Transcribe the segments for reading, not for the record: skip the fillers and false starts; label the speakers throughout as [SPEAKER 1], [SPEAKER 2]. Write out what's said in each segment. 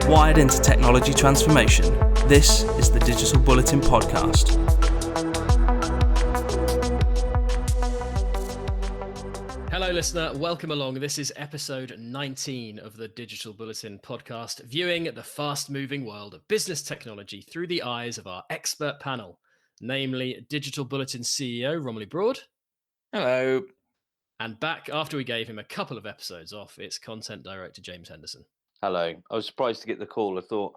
[SPEAKER 1] Wired into technology transformation, this is the Digital Bulletin podcast.
[SPEAKER 2] Hello listener, welcome along. This is episode 19 of the Digital Bulletin podcast, viewing the fast-moving world of business technology through the eyes of our expert panel, namely Digital Bulletin CEO Romilly Broad.
[SPEAKER 3] Hello.
[SPEAKER 2] And back after we gave him a couple of episodes off, it's content director James Henderson.
[SPEAKER 3] Hello. I was surprised to get the call. I thought,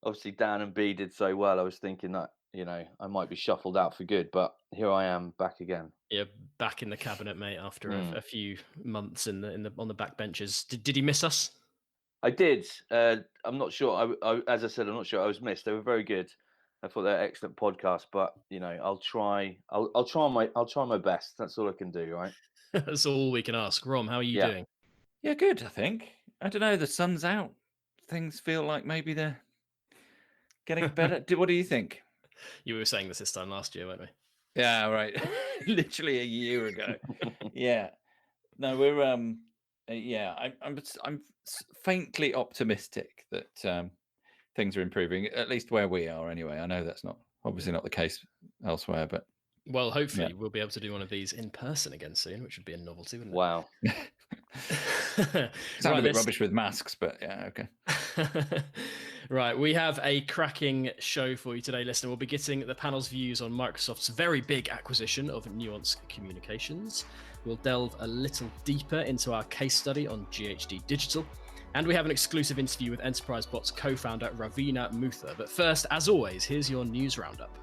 [SPEAKER 3] obviously, Dan and B did so well. I was thinking that, I might be shuffled out for good, but here I am back again.
[SPEAKER 2] Yeah, back in the cabinet, mate, after a few months on the back benches. Did he miss us?
[SPEAKER 3] I did. I'm not sure. As I said, I'm not sure. I was missed. They were very good. I thought they're excellent podcasts, but I'll try. I'll try my best. That's all I can do, right?
[SPEAKER 2] That's all we can ask. Rom, how are you doing?
[SPEAKER 4] Yeah, good. I think. I don't know. The sun's out. Things feel like maybe they're getting better. What do you think?
[SPEAKER 2] You were saying this time last year, weren't we?
[SPEAKER 4] Yeah, right. Literally a year ago. Yeah. No, we're I'm faintly optimistic that things are improving, at least where we are anyway. I know that's obviously not the case elsewhere, but
[SPEAKER 2] well, hopefully we'll be able to do one of these in person again soon, which would be a novelty, wouldn't it?
[SPEAKER 3] Wow.
[SPEAKER 4] Sound a bit rubbish with masks, but yeah, okay.
[SPEAKER 2] Right, we have a cracking show for you today, listener. We'll be getting the panel's views on Microsoft's very big acquisition of Nuance Communications. We'll delve a little deeper into our case study on GHD Digital. And we have an exclusive interview with Enterprise Bot's co-founder, Ravina Mutha. But first, as always, here's your news roundup.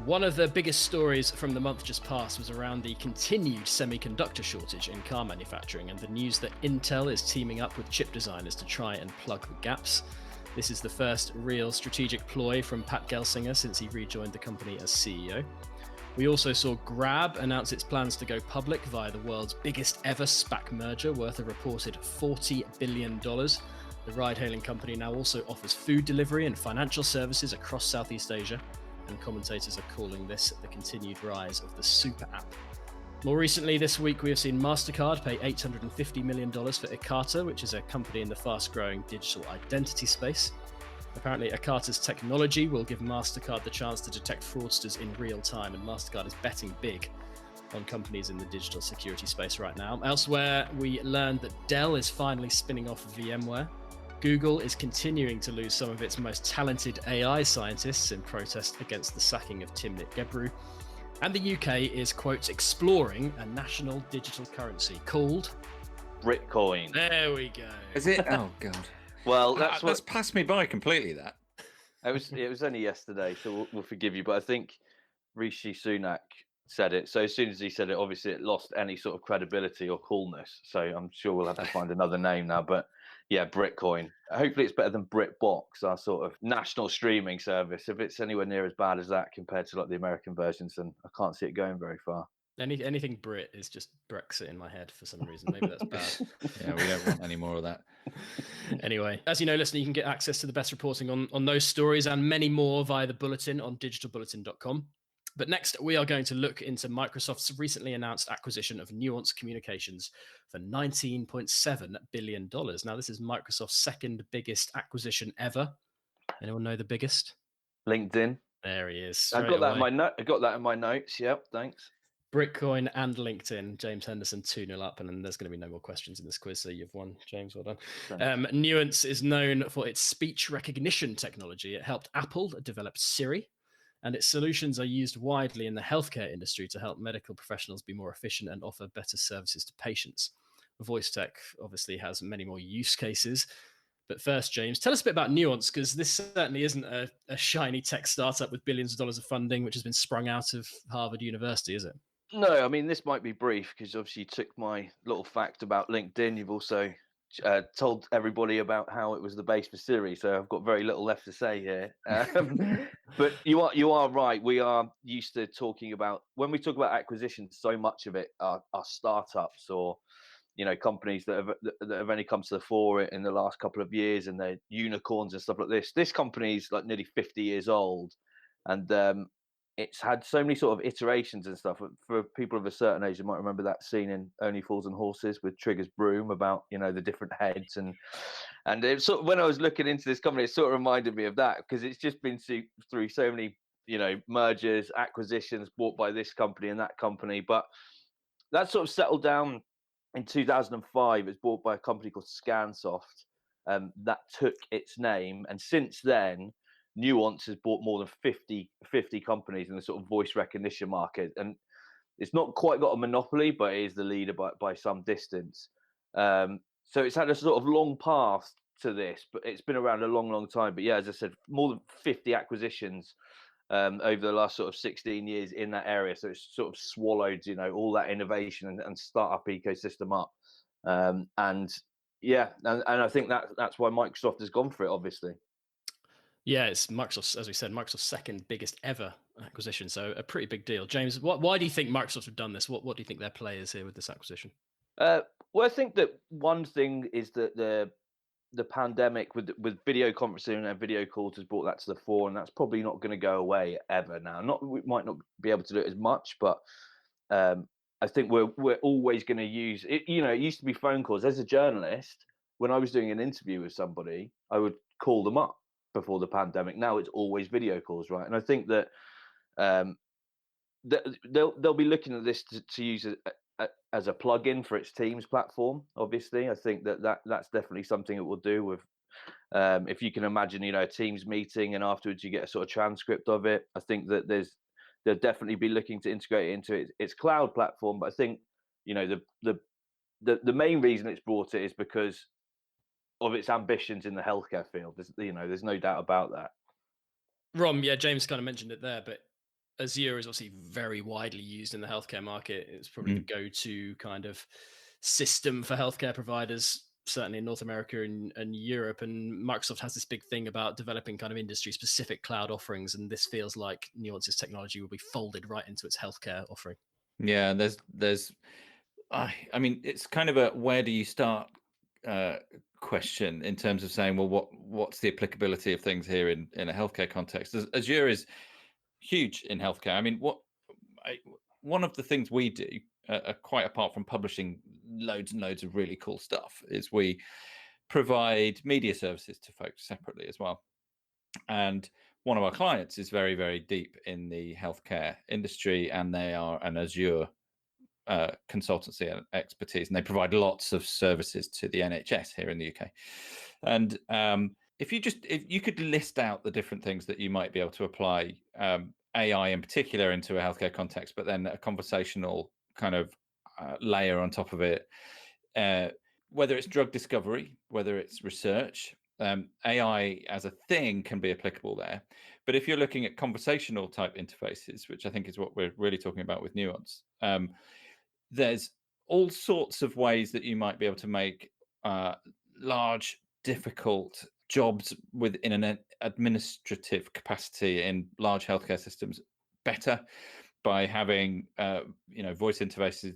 [SPEAKER 2] One of the biggest stories from the month just past was around the continued semiconductor shortage in car manufacturing and the news that Intel is teaming up with chip designers to try and plug the gaps. This is the first real strategic ploy from Pat Gelsinger since he rejoined the company as CEO. We also saw Grab announce its plans to go public via the world's biggest ever SPAC merger worth a reported $40 billion. The ride-hailing company now also offers food delivery and financial services across Southeast Asia, and commentators are calling this the continued rise of the super app. More recently this week, we have seen MasterCard pay $850 million for Ekata, which is a company in the fast-growing digital identity space. Apparently, Ekata's technology will give MasterCard the chance to detect fraudsters in real time, and MasterCard is betting big on companies in the digital security space right now. Elsewhere, we learned that Dell is finally spinning off VMware. Google is continuing to lose some of its most talented AI scientists in protest against the sacking of Timnit Gebru. And the UK is, quote, exploring a national digital currency called
[SPEAKER 3] Bitcoin.
[SPEAKER 2] There we go.
[SPEAKER 4] Is it? Oh, God.
[SPEAKER 3] Well,
[SPEAKER 4] that's passed me by completely, that.
[SPEAKER 3] It was only yesterday, so we'll forgive you. But I think Rishi Sunak said it. So as soon as he said it, obviously it lost any sort of credibility or coolness. So I'm sure we'll have to find another name now. But yeah, Bitcoin. Hopefully it's better than BritBox, our sort of national streaming service. If it's anywhere near as bad as that compared to like the American versions, then I can't see it going very far.
[SPEAKER 2] Anything Brit is just Brexit in my head for some reason. Maybe that's bad.
[SPEAKER 4] Yeah, we don't want any more of that.
[SPEAKER 2] Anyway, as you know, listener, you can get access to the best reporting on those stories and many more via the Bulletin on digitalbulletin.com. But next, we are going to look into Microsoft's recently announced acquisition of Nuance Communications for $19.7 billion. Now, this is Microsoft's second biggest acquisition ever. Anyone know the biggest?
[SPEAKER 3] LinkedIn.
[SPEAKER 2] There he is.
[SPEAKER 3] I got that in my notes. Yep, thanks.
[SPEAKER 2] Bitcoin and LinkedIn. James Henderson 2-0 up, and then there's going to be no more questions in this quiz, so you've won, James. Well done. Nuance is known for its speech recognition technology. It helped Apple develop Siri, and its solutions are used widely in the healthcare industry to help medical professionals be more efficient and offer better services to patients. Voice tech obviously has many more use cases. But first, James, tell us a bit about Nuance, because this certainly isn't a shiny tech startup with billions of dollars of funding, which has been sprung out of Harvard University, is it?
[SPEAKER 3] No, I mean, this might be brief because obviously you took my little fact about LinkedIn. You've also told everybody about how it was the base for Siri, so I've got very little left to say here. But you are right. We are used to talking about, when we talk about acquisitions, so much of it are startups or companies that have only come to the fore in the last couple of years, and they're unicorns and stuff like this. This company's like nearly 50 years old, and it's had so many sort of iterations and stuff. For people of a certain age, you might remember that scene in Only Fools and Horses with Trigger's broom about, you know, the different heads. And it sort of, when I was looking into this company, it sort of reminded me of that, because it's just been through so many, you know, mergers, acquisitions, bought by this company and that company. But that sort of settled down in 2005. It was bought by a company called Scansoft, that took its name. And since then, Nuance has bought more than 50 companies in the sort of voice recognition market. And it's not quite got a monopoly, but it is the leader by some distance. So it's had a sort of long path to this, but it's been around a long, long time. But yeah, as I said, more than 50 acquisitions over the last sort of 16 years in that area. So it's sort of swallowed, you know, all that innovation and startup ecosystem up. And yeah, and I think that's why Microsoft has gone for it, obviously.
[SPEAKER 2] Yeah, it's Microsoft's, as we said, Microsoft's second biggest ever acquisition. So a pretty big deal. James, why do you think Microsoft have done this? What do you think their play is here with this acquisition?
[SPEAKER 3] Well, I think that one thing is that the pandemic with video conferencing and video calls has brought that to the fore, and that's probably not going to go away ever now. We might not be able to do it as much, but I think we're always going to use it. You know, it used to be phone calls. As a journalist, when I was doing an interview with somebody, I would call them up before the pandemic. Now it's always video calls, right? And I think that they'll be looking at this to use it as a plug-in for its Teams platform. Obviously, I think that's definitely something it will do with. If you can imagine, you know, a Teams meeting and afterwards you get a sort of transcript of it. I think that they'll definitely be looking to integrate it into its cloud platform. But I think, you know, the main reason it's brought it is because of its ambitions in the healthcare field. There's no doubt about that.
[SPEAKER 2] Rom, yeah, James kind of mentioned it there, but Azure is obviously very widely used in the healthcare market. It's probably the go-to kind of system for healthcare providers, certainly in North America and Europe. And Microsoft has this big thing about developing kind of industry-specific cloud offerings, and this feels like Nuance's technology will be folded right into its healthcare offering.
[SPEAKER 4] Yeah, I mean, it's kind of a where do you start question in terms of saying, well, what's the applicability of things here in a healthcare context? Azure is huge in healthcare. I mean, one of the things we do, quite apart from publishing loads and loads of really cool stuff, is we provide media services to folks separately as well. And one of our clients is very, very deep in the healthcare industry, and they are an Azure consultancy and expertise, and they provide lots of services to the NHS here in the UK. And if you could list out the different things that you might be able to apply AI in particular into a healthcare context, but then a conversational kind of layer on top of it, whether it's drug discovery, whether it's research, AI as a thing can be applicable there. But if you're looking at conversational type interfaces, which I think is what we're really talking about with Nuance, there's all sorts of ways that you might be able to make large, difficult jobs within an administrative capacity in large healthcare systems better by having voice interfaces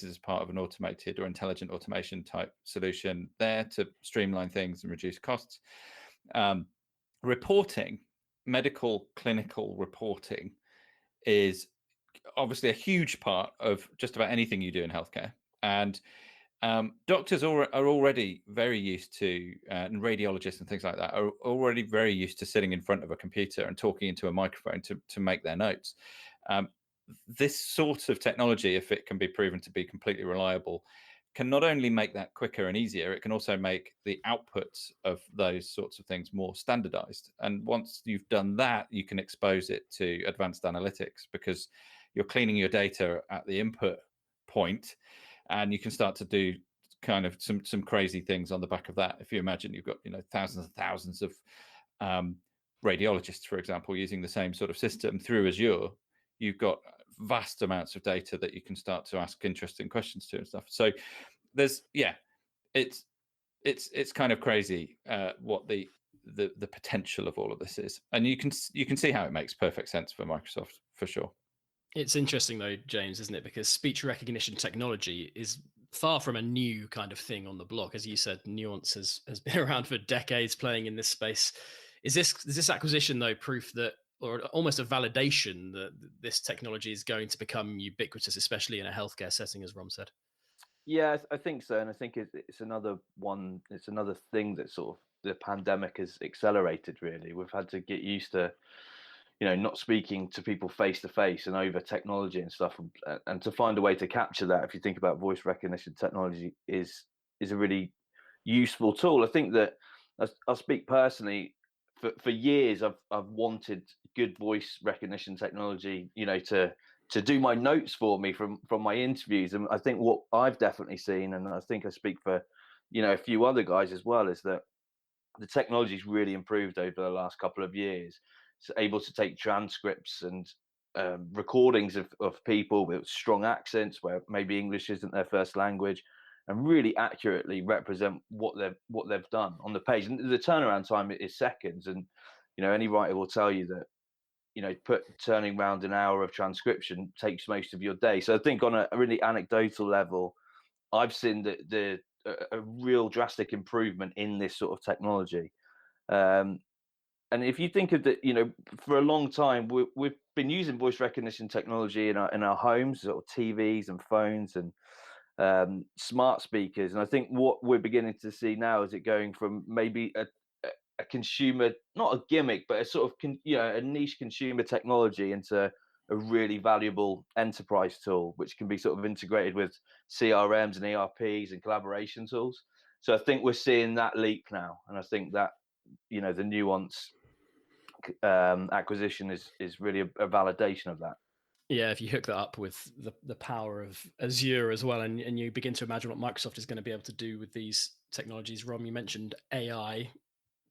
[SPEAKER 4] as part of an automated or intelligent automation type solution there to streamline things and reduce costs. Reporting, medical clinical reporting, is obviously a huge part of just about anything you do in healthcare, and doctors are already very used to, and radiologists and things like that are already very used to sitting in front of a computer and talking into a microphone to make their notes. This sort of technology, if it can be proven to be completely reliable, can not only make that quicker and easier, it can also make the outputs of those sorts of things more standardized. And once you've done that, you can expose it to advanced analytics, because you're cleaning your data at the input point, and you can start to do kind of some crazy things on the back of that. If you imagine you've got thousands and thousands of radiologists, for example, using the same sort of system through Azure, you've got vast amounts of data that you can start to ask interesting questions to and stuff. So there's it's kind of crazy what the potential of all of this is, and you can see how it makes perfect sense for Microsoft for sure.
[SPEAKER 2] It's interesting though, James, isn't it? Because speech recognition technology is far from a new kind of thing on the block. As you said, Nuance has been around for decades playing in this space. Is this acquisition though proof that or almost a validation that this technology is going to become ubiquitous, especially in a healthcare setting, as Rom said?
[SPEAKER 3] Yeah, I think so, and I think it's another one. It's another thing that sort of the pandemic has accelerated. Really, we've had to get used to, not speaking to people face to face and over technology and stuff, and to find a way to capture that. If you think about voice recognition technology, is a really useful tool. I think that I'll speak personally. For years, I've wanted good voice recognition technology, to do my notes for me from my interviews. And I think what I've definitely seen, and I think I speak for, a few other guys as well, is that the technology's really improved over the last couple of years. It's able to take transcripts and recordings of people with strong accents where maybe English isn't their first language, and really accurately represent what they've done on the page. And the turnaround time is seconds. And any writer will tell you that turning around an hour of transcription takes most of your day. So I think on a really anecdotal level, I've seen a real drastic improvement in this sort of technology. And if you think of for a long time, we've been using voice recognition technology in our homes, sort of TVs and phones and smart speakers. And I think what we're beginning to see now is it going from maybe a consumer, not a gimmick, but a sort of a niche consumer technology into a really valuable enterprise tool, which can be sort of integrated with CRMs and ERPs and collaboration tools. So I think we're seeing that leap now, and I think that the Nuance acquisition is really a validation of that.
[SPEAKER 2] Yeah, if you hook that up with the power of Azure as well, and you begin to imagine what Microsoft is going to be able to do with these technologies. Rom, you mentioned AI.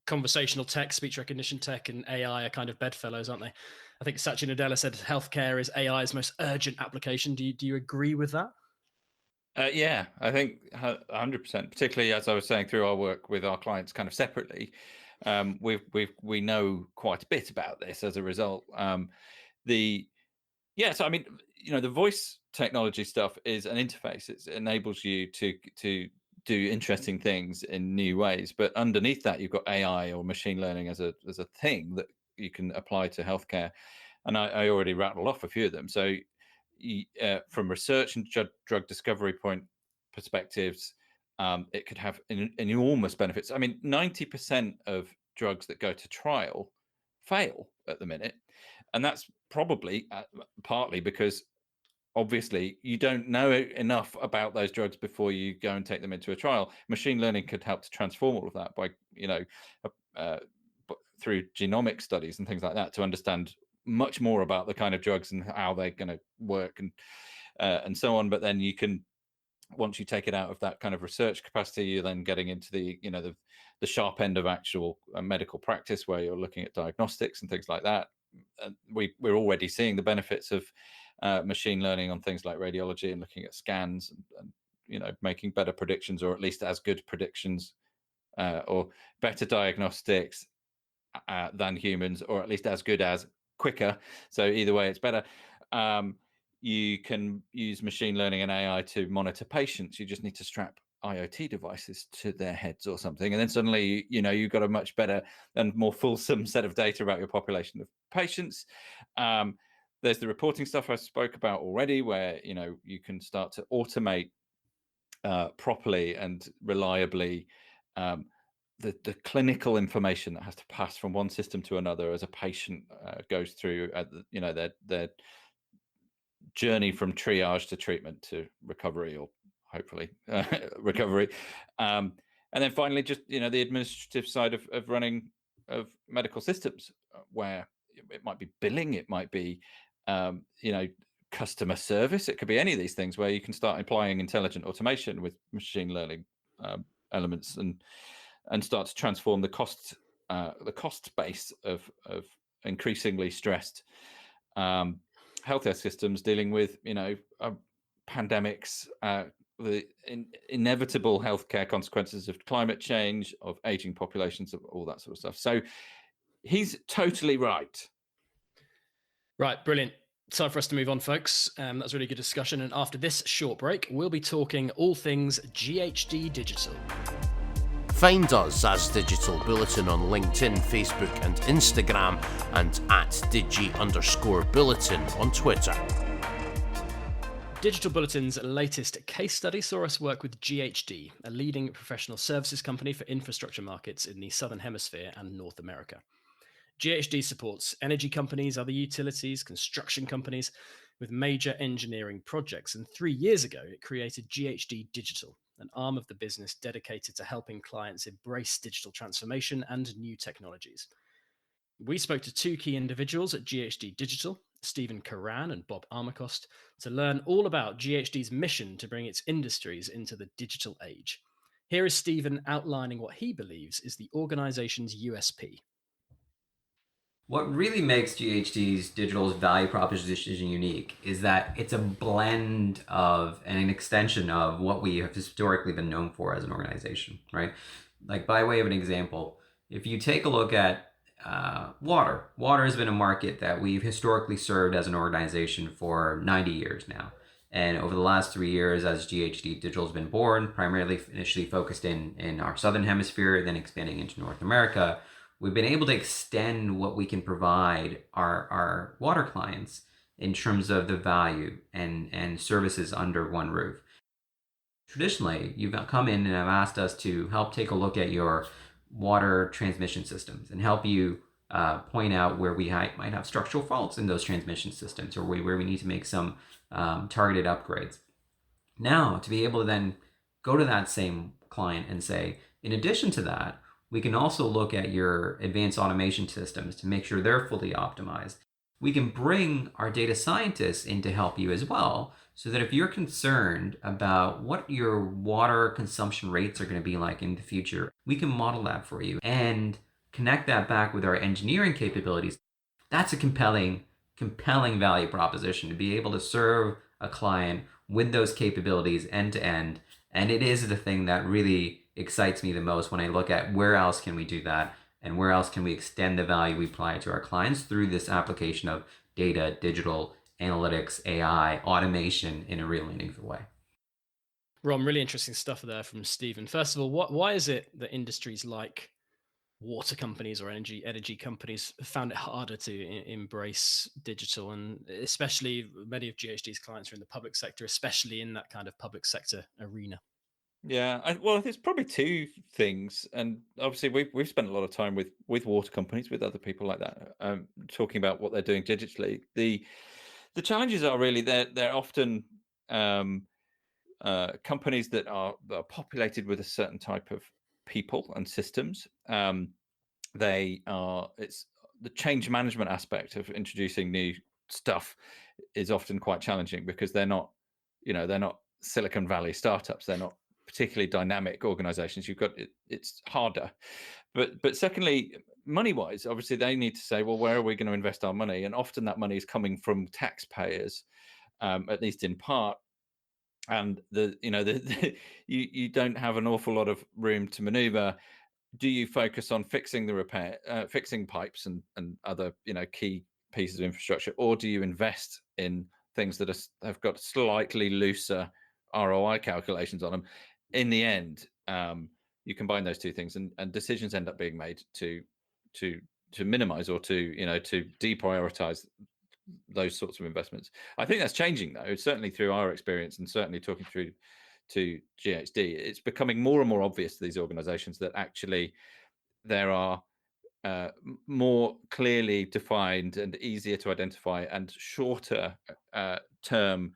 [SPEAKER 2] Conversational tech, speech recognition tech, and AI are kind of bedfellows, aren't they? I think Satya Nadella said healthcare is AI's most urgent application. Do you agree with that?
[SPEAKER 4] Yeah, I think 100%. Particularly as I was saying, through our work with our clients, kind of separately, we know quite a bit about this as a result. So I mean, the voice technology stuff is an interface. It enables you to do interesting things in new ways, but underneath that you've got AI or machine learning as a thing that you can apply to healthcare, and I already rattled off a few of them. So from research and drug discovery perspectives, it could have enormous benefits. I mean, 90% of drugs that go to trial fail at the minute, and that's probably partly because obviously you don't know enough about those drugs before you go and take them into a trial. Machine learning could help to transform all of that by through genomic studies and things like that, to understand much more about the kind of drugs and how they're going to work and so on. But then you can, once you take it out of that kind of research capacity, you're then getting into the the sharp end of actual medical practice, where you're looking at diagnostics and things like that. We're already seeing the benefits of machine learning on things like radiology and looking at scans and making better predictions, or at least as good predictions or better diagnostics than humans, or at least as good as, quicker. So either way, it's better. You can use machine learning and AI to monitor patients. You just need to strap IoT devices to their heads or something, and then suddenly you've got a much better and more fulsome set of data about your population of patients. There's the reporting stuff I spoke about already, where you can start to automate properly and reliably the clinical information that has to pass from one system to another as a patient goes through their journey from triage to treatment to recovery, or hopefully recovery. And then finally, just the administrative side of running of medical systems, where it might be billing, it might be customer service, it could be any of these things, where you can start applying intelligent automation with machine learning elements and start to transform the cost base of increasingly stressed healthcare systems dealing with pandemics, the inevitable healthcare consequences of climate change, of aging populations, of all that sort of stuff. So he's totally right.
[SPEAKER 2] Right, brilliant. Time for us to move on, folks. That was a really good discussion. And after this short break, we'll be talking all things GHD Digital.
[SPEAKER 5] Find us as Digital Bulletin on LinkedIn, Facebook and Instagram, and at Digi_Bulletin on Twitter.
[SPEAKER 2] Digital Bulletin's latest case study saw us work with GHD, a leading professional services company for infrastructure markets in the Southern Hemisphere and North America. GHD supports energy companies, other utilities, construction companies with major engineering projects. And 3 years ago, it created GHD Digital, an arm of the business dedicated to helping clients embrace digital transformation and new technologies. We spoke to two key individuals at GHD Digital, Stephen Karan and Bob Armacost, to learn all about GHD's mission to bring its industries into the digital age. Here is Stephen outlining what he believes is the organization's USP.
[SPEAKER 6] What really makes GHD's Digital's value proposition unique is that it's a blend of and an extension of what we have historically been known for as an organization, right? Like by way of an example, if you take a look at water has been a market that we've historically served as an organization for 90 years now. And over the last 3 years, as GHD Digital has been born, primarily initially focused in our Southern Hemisphere, then expanding into North America, we've been able to extend what we can provide our water clients in terms of the value and services under one roof. Traditionally, you've come in and have asked us to help take a look at your water transmission systems and help you point out where we might have structural faults in those transmission systems or where we need to make some targeted upgrades. Now, to be able to then go to that same client and say, in addition to that, we can also look at your advanced automation systems to make sure they're fully optimized. We can bring our data scientists in to help you as well, so that if you're concerned about what your water consumption rates are going to be like in the future, we can model that for you and connect that back with our engineering capabilities. That's a compelling value proposition to be able to serve a client with those capabilities end to end. And it is the thing that really excites me the most when I look at where else can we do that and where else can we extend the value we apply to our clients through this application of data, digital, analytics, AI, automation in a real meaningful way.
[SPEAKER 2] Ron, really interesting stuff there from Stephen. First of all, why is it that industries like water companies or energy companies found it harder to embrace digital, and especially many of GHD's clients are in the public sector, especially in that kind of public sector arena?
[SPEAKER 4] Yeah, well, there's probably two things, and obviously we've spent a lot of time with water companies, with other people like that, talking about what they're doing digitally. The challenges are really they're often companies that are populated with a certain type of people and systems. It's the change management aspect of introducing new stuff is often quite challenging because they're not Silicon Valley startups. They're not particularly dynamic organizations. It's harder. But secondly, money wise, obviously they need to say, well, where are we going to invest our money? And often that money is coming from taxpayers, at least in part. And you don't have an awful lot of room to maneuver. Do you focus on fixing the repair, fixing pipes and other key pieces of infrastructure, or do you invest in things that have got slightly looser ROI calculations on them? In the end, you combine those two things, and decisions end up being made to minimize or to deprioritize those sorts of investments. I think that's changing though, certainly through our experience and certainly talking through to GHD. It's becoming more and more obvious to these organizations that actually there are more clearly defined and easier to identify and shorter term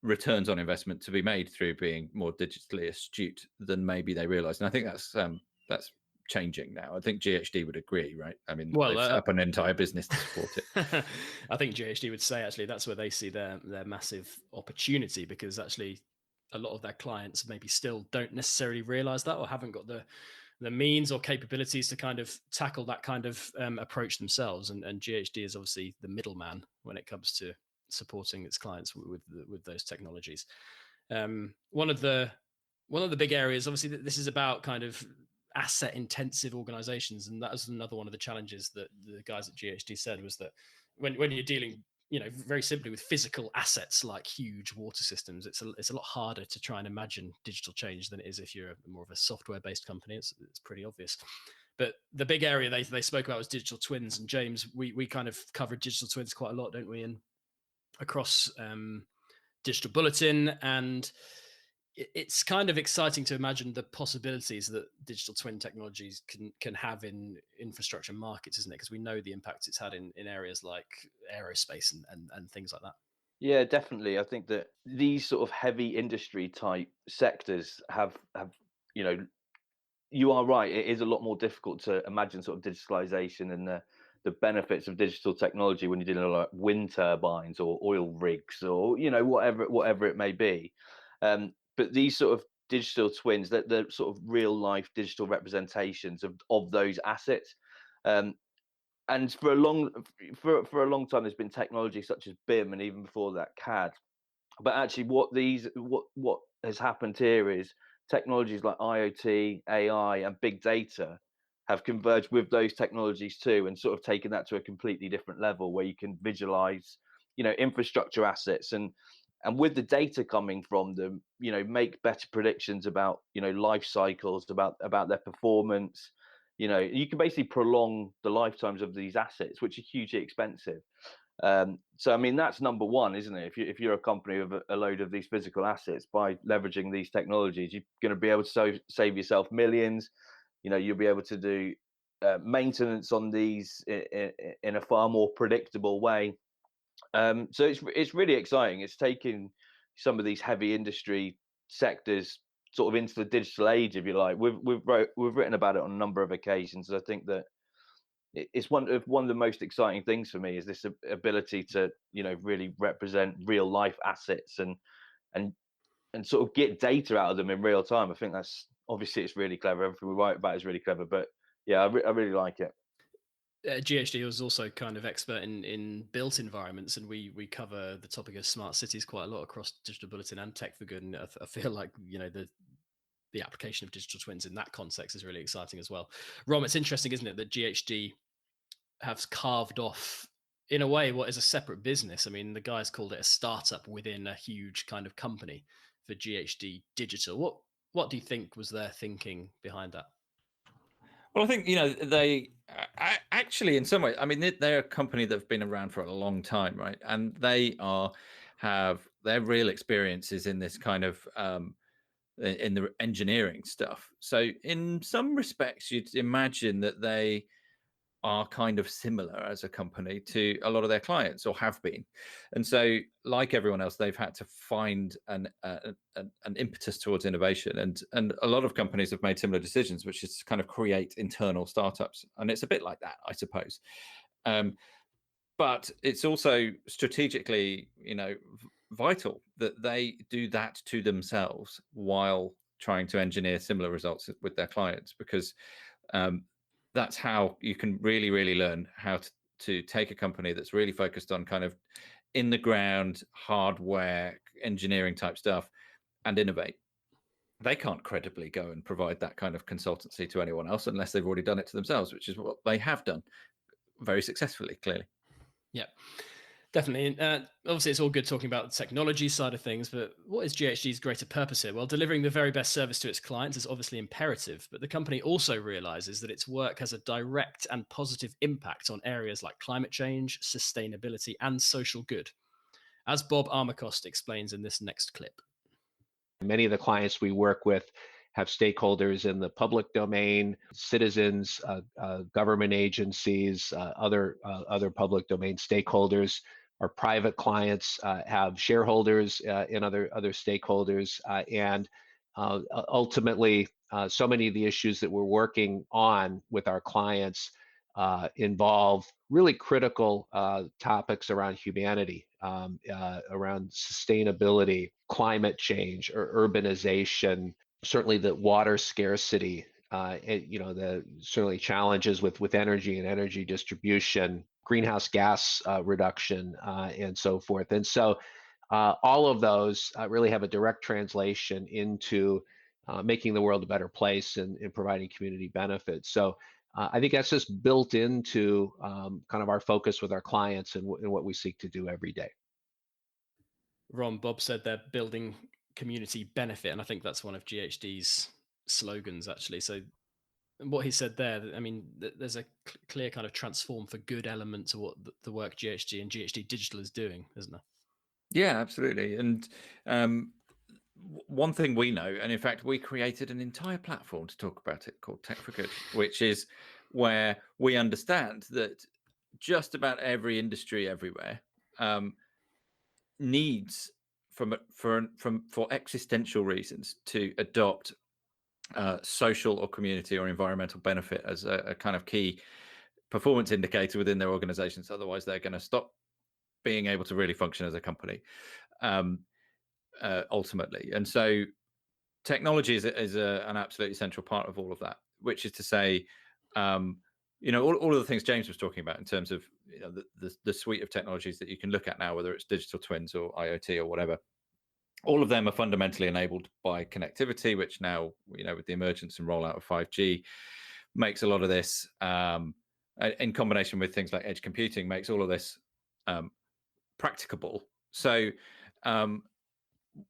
[SPEAKER 4] returns on investment to be made through being more digitally astute than maybe they realize. And I think that's changing now. I think GHD would agree, right? I mean, they've set up an entire business to support it.
[SPEAKER 2] I think GHD would say actually that's where they see their massive opportunity, because actually a lot of their clients maybe still don't necessarily realize that or haven't got the means or capabilities to kind of tackle that kind of approach themselves. And GHD is obviously the middleman when it comes to supporting its clients with those technologies. One of the big areas, obviously, this is about kind of asset intensive organizations, and that was another one of the challenges that the guys at GHD said, was that when you're dealing very simply with physical assets like huge water systems, it's a lot harder to try and imagine digital change than it is if you're more of a software-based company. It's pretty obvious. But the big area they spoke about was digital twins. And James, we kind of covered digital twins quite a lot, don't we? And across Digital Bulletin, and it's kind of exciting to imagine the possibilities that digital twin technologies can have in infrastructure markets, isn't it? Because we know the impact it's had in areas like aerospace and things like that.
[SPEAKER 3] Yeah, definitely. I think that these sort of heavy industry type sectors have you are right. It is a lot more difficult to imagine sort of digitalization and the benefits of digital technology when you're dealing with like wind turbines or oil rigs or whatever it may be. But these sort of digital twins, that the sort of real life digital representations of those assets. And for a long time, there's been technology such as BIM and even before that CAD. But actually, what has happened here is technologies like IoT, AI, and big data have converged with those technologies too, and sort of taken that to a completely different level where you can visualize, infrastructure assets and with the data coming from them, make better predictions about, life cycles, about their performance. You can basically prolong the lifetimes of these assets, which are hugely expensive. So I mean, that's number one, isn't it? If you're a company with a load of these physical assets, by leveraging these technologies, you're going to be able to save yourself millions. You'll be able to do maintenance on these in a far more predictable way. So it's really exciting. It's taking some of these heavy industry sectors sort of into the digital age, if you like. We've written about it on a number of occasions. I think that it's one of the most exciting things for me is this ability to really represent real life assets and sort of get data out of them in real time. I think that's obviously it's really clever. Everything we write about is really clever, but yeah, I really like it.
[SPEAKER 2] GHD was also kind of expert in built environments, and we cover the topic of smart cities quite a lot across Digital Bulletin and Tech for Good. And I feel like the application of digital twins in that context is really exciting as well. Rom, it's interesting, isn't it, that GHD have carved off in a way what is a separate business. I mean, the guys called it a startup within a huge kind of company for GHD Digital. What do you think was their thinking behind that?
[SPEAKER 4] Well, I think, they actually, in some ways, I mean, they're a company that have been around for a long time, right? And they have their real experiences in this kind of in the engineering stuff. So in some respects, you'd imagine that they are kind of similar as a company to a lot of their clients, or have been. And so, like everyone else, they've had to find an impetus towards innovation, and a lot of companies have made similar decisions, which is to kind of create internal startups. And it's a bit like that, I suppose. But it's also strategically, vital that they do that to themselves while trying to engineer similar results with their clients, because that's how you can really, really learn how to take a company that's really focused on kind of in the ground hardware engineering type stuff and innovate. They can't credibly go and provide that kind of consultancy to anyone else unless they've already done it to themselves, which is what they have done very successfully, clearly.
[SPEAKER 2] Yeah, definitely. Obviously, it's all good talking about the technology side of things, but what is GHD's greater purpose here? Well, delivering the very best service to its clients is obviously imperative, but the company also realizes that its work has a direct and positive impact on areas like climate change, sustainability, and social good, as Bob Armacost explains in this next clip.
[SPEAKER 7] Many of the clients we work with have stakeholders in the public domain, citizens, government agencies, other public domain stakeholders. Our private clients have shareholders and other stakeholders, and ultimately, so many of the issues that we're working on with our clients involve really critical topics around humanity, around sustainability, climate change, or urbanization, certainly the water scarcity, the certainly challenges with energy and energy distribution, greenhouse gas reduction, and so forth. And so all of those really have a direct translation into making the world a better place and providing community benefits. So I think that's just built into kind of our focus with our clients and what we seek to do every day.
[SPEAKER 2] Ron, Bob said they're building community benefit, and I think that's one of GHD's slogans, actually. So what he said there, I mean, there's a clear kind of transform for good element to what the work GHD and GHD Digital is doing, isn't there?
[SPEAKER 4] Yeah, absolutely. And one thing we know, and in fact, we created an entire platform to talk about it called Tech for Good, which is where we understand that just about every industry everywhere needs for existential reasons to adopt social or community or environmental benefit as a kind of key performance indicator within their organizations. Otherwise, they're going to stop being able to really function as a company ultimately. And so technology is an absolutely central part of all of that, which is to say, all of the things James was talking about in terms of the suite of technologies that you can look at now, whether it's digital twins or IoT or whatever. All of them are fundamentally enabled by connectivity, which now, with the emergence and rollout of 5G, makes a lot of this, in combination with things like edge computing, makes all of this practicable. So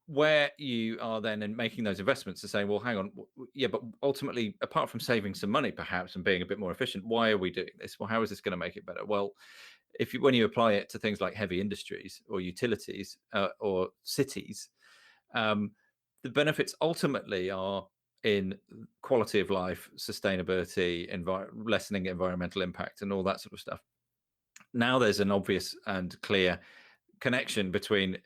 [SPEAKER 4] where you are then in making those investments to say, well, hang on, yeah, but ultimately, apart from saving some money perhaps and being a bit more efficient, why are we doing this? Well, how is this going to make it better? Well, when you apply it to things like heavy industries or utilities or cities, the benefits ultimately are in quality of life, sustainability, lessening environmental impact, and all that sort of stuff. Now there's an obvious and clear connection between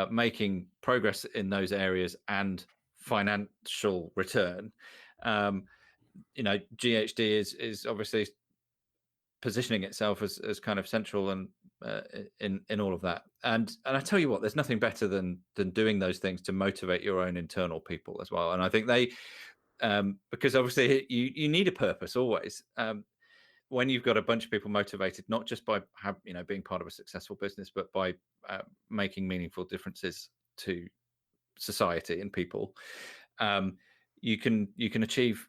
[SPEAKER 4] making progress in those areas and financial return. GHD is obviously positioning itself as kind of central and in all of that. And I tell you what, there's nothing better than doing those things to motivate your own internal people as well. And I think they, because obviously you need a purpose always. When you've got a bunch of people motivated, not just by being part of a successful business, but by making meaningful differences to society and people, you can achieve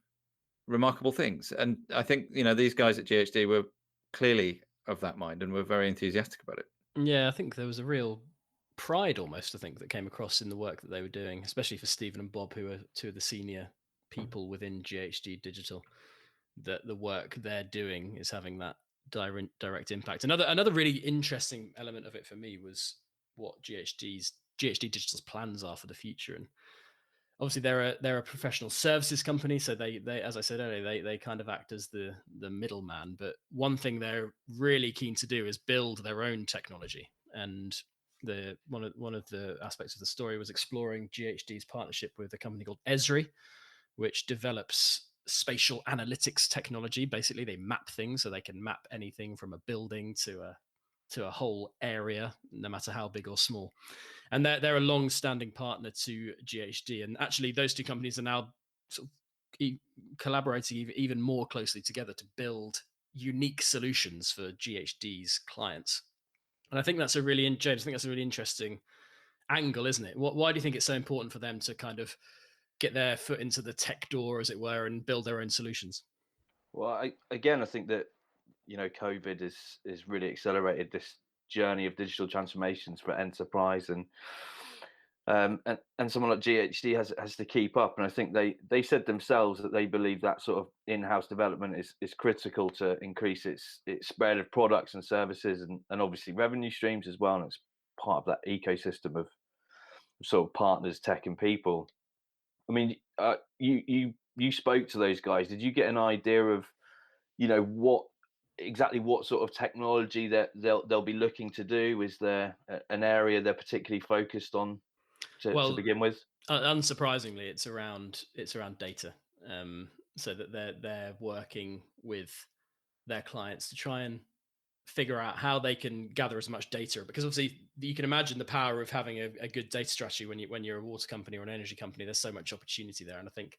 [SPEAKER 4] remarkable things. And I think these guys at GHD were clearly of that mind and were very enthusiastic about it.
[SPEAKER 2] Yeah, I think there was a real pride almost, I think, that came across in the work that they were doing, especially for Stephen and Bob, who are two of the senior people within GHD Digital, that the work they're doing is having that direct impact. Another really interesting element of it for me was what GHD Digital's plans are for the future. And obviously they're a professional services company, so they as I said earlier, they kind of act as the middleman. But one thing they're really keen to do is build their own technology. And one of the aspects of the story was exploring GHD's partnership with a company called Esri, which develops spatial analytics technology. Basically, they map things, so they can map anything from a building to a whole area, no matter how big or small. And they're a long-standing partner to GHD. And actually, those two companies are now sort of collaborating even more closely together to build unique solutions for GHD's clients. And I think that's James, I think that's a really interesting angle, isn't it? Why do you think it's so important for them to kind of get their foot into the tech door, as it were, and build their own solutions?
[SPEAKER 3] Well, I think that COVID has really accelerated this journey of digital transformations for enterprise, and someone like GHD has to keep up. And I think they said themselves that they believe that sort of in-house development is critical to increase its spread of products and services, and obviously revenue streams as well. And it's part of that ecosystem of sort of partners, tech, and people. I mean, you spoke to those guys. Did you get an idea of what sort of technology that they'll be looking to do? Is there an area they're particularly focused on to begin with?
[SPEAKER 2] Unsurprisingly, it's around data. So that they're working with their clients to try and figure out how they can gather as much data, because obviously you can imagine the power of having a good data strategy when you're a water company or an energy company. There's so much opportunity there. And I think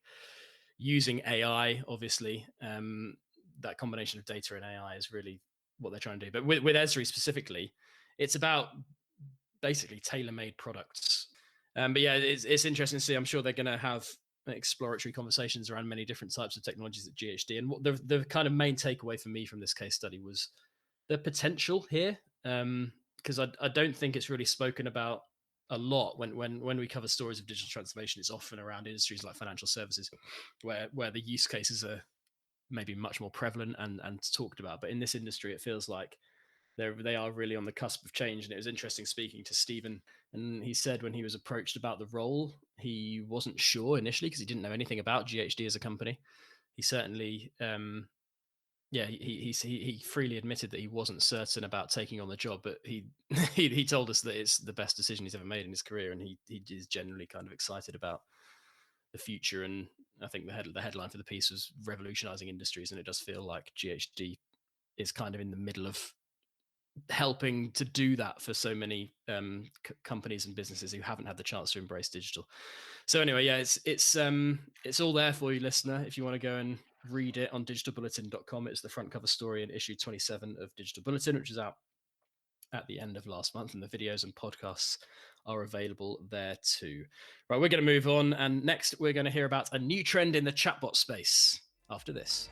[SPEAKER 2] using AI, obviously, that combination of data and AI is really what they're trying to do. But with Esri specifically, it's about basically tailor-made products. But yeah, it's interesting to see. I'm sure they're going to have exploratory conversations around many different types of technologies at GHD. And what the kind of main takeaway for me from this case study was the potential here, because I don't think it's really spoken about a lot when we cover stories of digital transformation. It's often around industries like financial services, where the use cases are maybe much more prevalent and talked about. But in this industry, it feels like they are really on the cusp of change. And it was interesting speaking to Stephen, and he said when he was approached about the role, he wasn't sure initially because he didn't know anything about GHD as a company. He certainly he freely admitted that he wasn't certain about taking on the job, but he told us that it's the best decision he's ever made in his career, and he is generally kind of excited about the future. And I think the headline for the piece was revolutionizing industries, and it does feel like GHD is kind of in the middle of helping to do that for so many companies and businesses who haven't had the chance to embrace digital. So anyway, yeah, it's all there for you, listener, if you want to go and read it on digitalbulletin.com. It's the front cover story in issue 27 of Digital Bulletin, which is out at the end of last month, and the videos and podcasts are available there too. Right, we're going to move on, and next we're going to hear about a new trend in the chatbot space after this.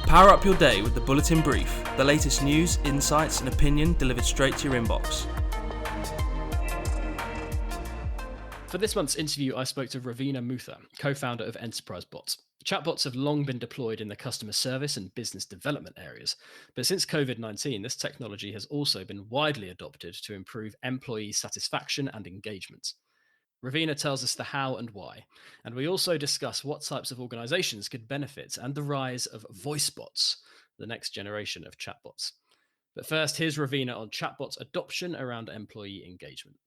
[SPEAKER 1] Power up your day with the Bulletin Brief, the latest news, insights and opinion delivered straight to your inbox.
[SPEAKER 2] For this month's interview, I spoke to Ravina Mutha, co-founder of Enterprise Bots. Chatbots have long been deployed in the customer service and business development areas, but since COVID-19, this technology has also been widely adopted to improve employee satisfaction and engagement. Ravina tells us the how and why, and we also discuss what types of organizations could benefit and the rise of voice bots, the next generation of chatbots. But first, here's Ravina on chatbots adoption around employee engagement.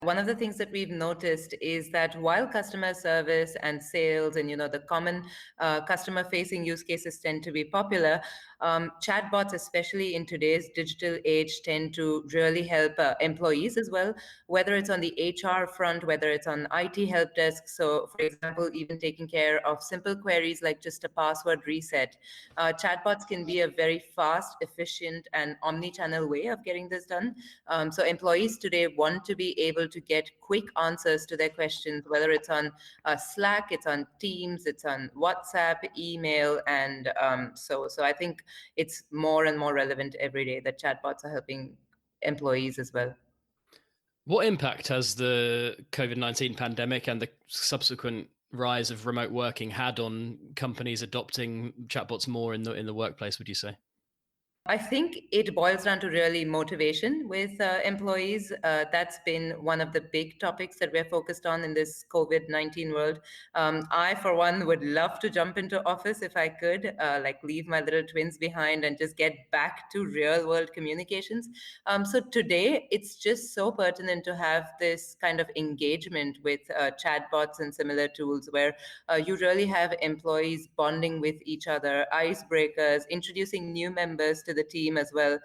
[SPEAKER 8] One of the things that we've noticed is that while customer service and sales and the common customer-facing use cases tend to be popular, chatbots, especially in today's digital age, tend to really help employees as well, whether it's on the HR front, whether it's on IT help desk. So, for example, even taking care of simple queries like just a password reset. Chatbots can be a very fast, efficient, and omni-channel way of getting this done. So employees today want to be able to get quick answers to their questions, whether it's on Slack, it's on Teams, it's on WhatsApp, email, and so I think it's more and more relevant every day that chatbots are helping employees as well.
[SPEAKER 2] What impact has the COVID-19 pandemic and the subsequent rise of remote working had on companies adopting chatbots more in the workplace, would you say?
[SPEAKER 8] I think it boils down to really motivation with employees. That's been one of the big topics that we're focused on in this COVID-19 world. I, for one, would love to jump into office if I could, like leave my little twins behind and just get back to real world communications. So today, it's just so pertinent to have this kind of engagement with chatbots and similar tools where you really have employees bonding with each other, icebreakers, introducing new members to the team as well.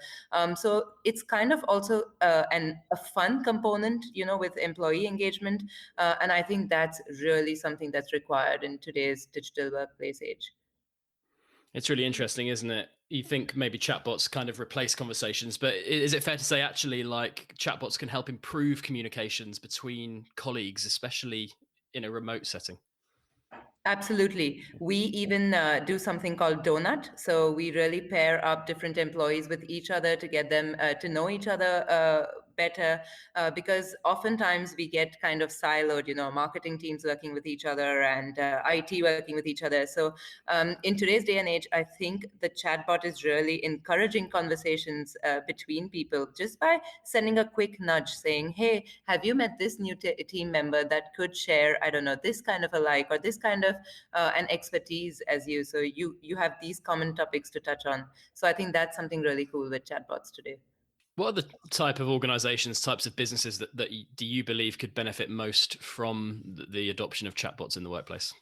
[SPEAKER 8] So it's kind of also a fun component, with employee engagement. And I think that's really something that's required in today's digital workplace age.
[SPEAKER 2] It's really interesting, isn't it? You think maybe chatbots kind of replace conversations, but is it fair to say actually like chatbots can help improve communications between colleagues, especially in a remote setting?
[SPEAKER 8] Absolutely. We even do something called Donut. So we really pair up different employees with each other to get them to know each other better, because oftentimes we get kind of siloed, marketing teams working with each other and IT working with each other. So in today's day and age, I think the chatbot is really encouraging conversations between people just by sending a quick nudge saying, hey, have you met this new team member that could share, I don't know, this kind of a like or this kind of an expertise as you. So you have these common topics to touch on. So I think that's something really cool with chatbots today.
[SPEAKER 2] What are the type of organizations, types of businesses that do you believe could benefit most from the adoption of chatbots in the workplace?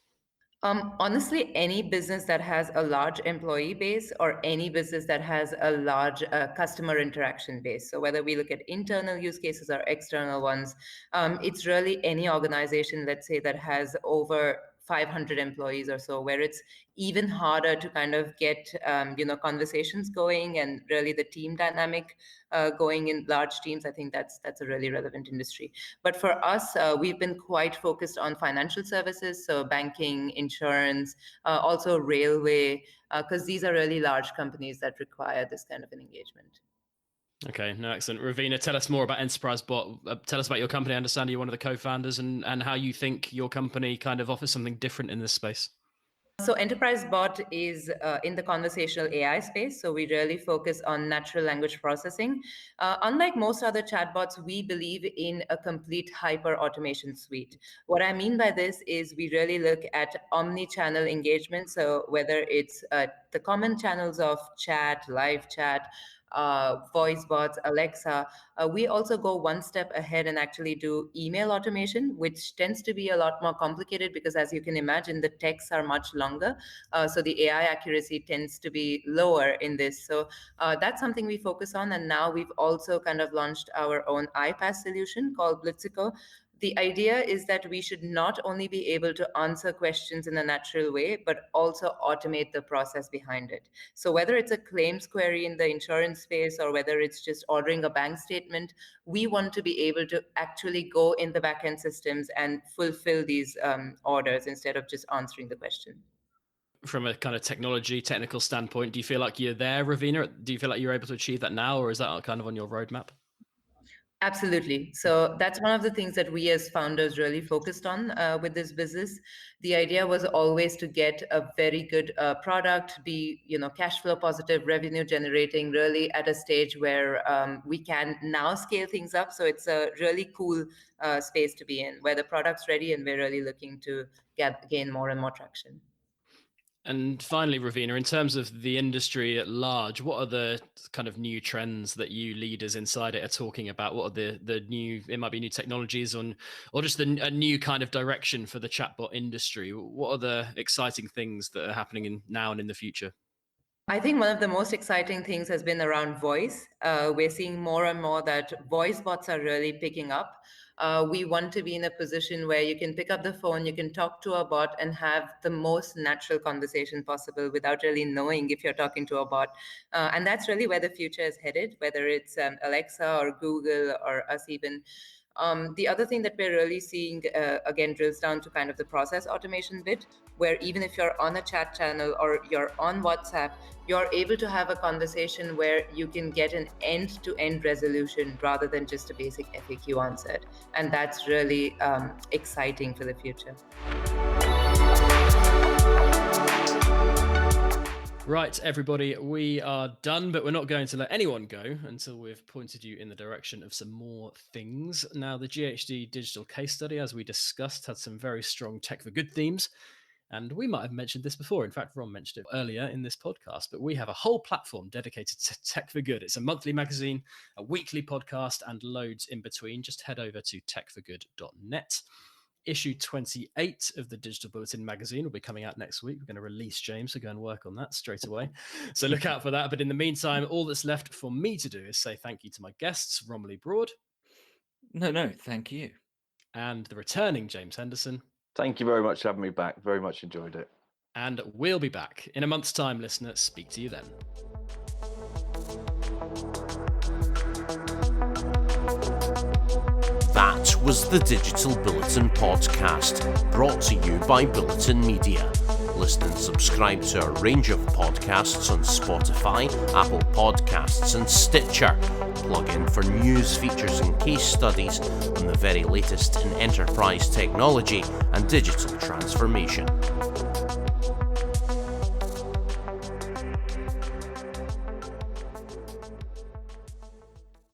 [SPEAKER 8] Honestly, any business that has a large employee base or any business that has a large customer interaction base. So whether we look at internal use cases or external ones, it's really any organization, let's say, that has over 500 employees or so, where it's even harder to kind of get conversations going and really the team dynamic going in large teams. I think that's a really relevant industry. But for us, we've been quite focused on financial services, so banking, insurance, also railway, because these are really large companies that require this kind of an engagement.
[SPEAKER 2] Okay, no, excellent. Ravina, tell us more about Enterprise Bot. Tell us about your company. I understand you're one of the co-founders, and how you think your company kind of offers something different in this space.
[SPEAKER 8] So Enterprise Bot is in the conversational AI space. So we really focus on natural language processing. Unlike most other chatbots, we believe in a complete hyper automation suite. What I mean by this is we really look at omni-channel engagement. So whether it's the common channels of chat, live chat, voice bots, Alexa. We also go one step ahead and actually do email automation, which tends to be a lot more complicated because, as you can imagine, the texts are much longer. So the AI accuracy tends to be lower in this. So that's something we focus on. And now we've also kind of launched our own iPaaS solution called Blitzico. The idea is that we should not only be able to answer questions in a natural way, but also automate the process behind it. So whether it's a claims query in the insurance space or whether it's just ordering a bank statement, we want to be able to actually go in the backend systems and fulfill these orders instead of just answering the question.
[SPEAKER 2] From a kind of technical standpoint, do you feel like you're there, Ravina? Do you feel like you're able to achieve that now, or is that kind of on your roadmap?
[SPEAKER 8] Absolutely. So that's one of the things that we as founders really focused on with this business. The idea was always to get a very good product, be cash flow positive, revenue generating, really at a stage where we can now scale things up. So it's a really cool space to be in, where the product's ready and we're really looking to gain more and more traction.
[SPEAKER 2] And finally, Ravina, in terms of the industry at large, what are the kind of new trends that you leaders inside it are talking about? What are the new, it might be new technologies or just a new kind of direction for the chatbot industry? What are the exciting things that are happening now and in the future?
[SPEAKER 8] I think one of the most exciting things has been around voice. We're seeing more and more that voice bots are really picking up. We want to be in a position where you can pick up the phone, you can talk to a bot and have the most natural conversation possible without really knowing if you're talking to a bot. And that's really where the future is headed, whether it's Alexa or Google or us even. The other thing that we're really seeing, again, drills down to kind of the process automation bit, where even if you're on a chat channel or you're on WhatsApp, you're able to have a conversation where you can get an end-to-end resolution rather than just a basic FAQ answered. And that's really exciting for the future.
[SPEAKER 2] Right, everybody, we are done, but we're not going to let anyone go until we've pointed you in the direction of some more things. Now, the GHD Digital case study, as we discussed, had some very strong tech for good themes. And we might have mentioned this before. In fact, Ron mentioned it earlier in this podcast, but we have a whole platform dedicated to tech for good. It's a monthly magazine, a weekly podcast, and loads in between. Just head over to techforgood.net. Issue 28 of the Digital Bulletin magazine will be coming out next week. We're going to release James, so go and work on that straight away. So look out for that. But in the meantime, all that's left for me to do is say thank you to my guests, Romilly Broad.
[SPEAKER 4] No, thank you.
[SPEAKER 2] And the returning James Henderson.
[SPEAKER 3] Thank you very much for having me back. Very much enjoyed it.
[SPEAKER 2] And we'll be back in a month's time, listener. Speak to you then.
[SPEAKER 5] That was the Digital Bulletin podcast, brought to you by Bulletin Media. Listen and subscribe to a range of podcasts on Spotify, Apple Podcasts and Stitcher. Plug in for news, features and case studies on the very latest in enterprise technology and digital transformation.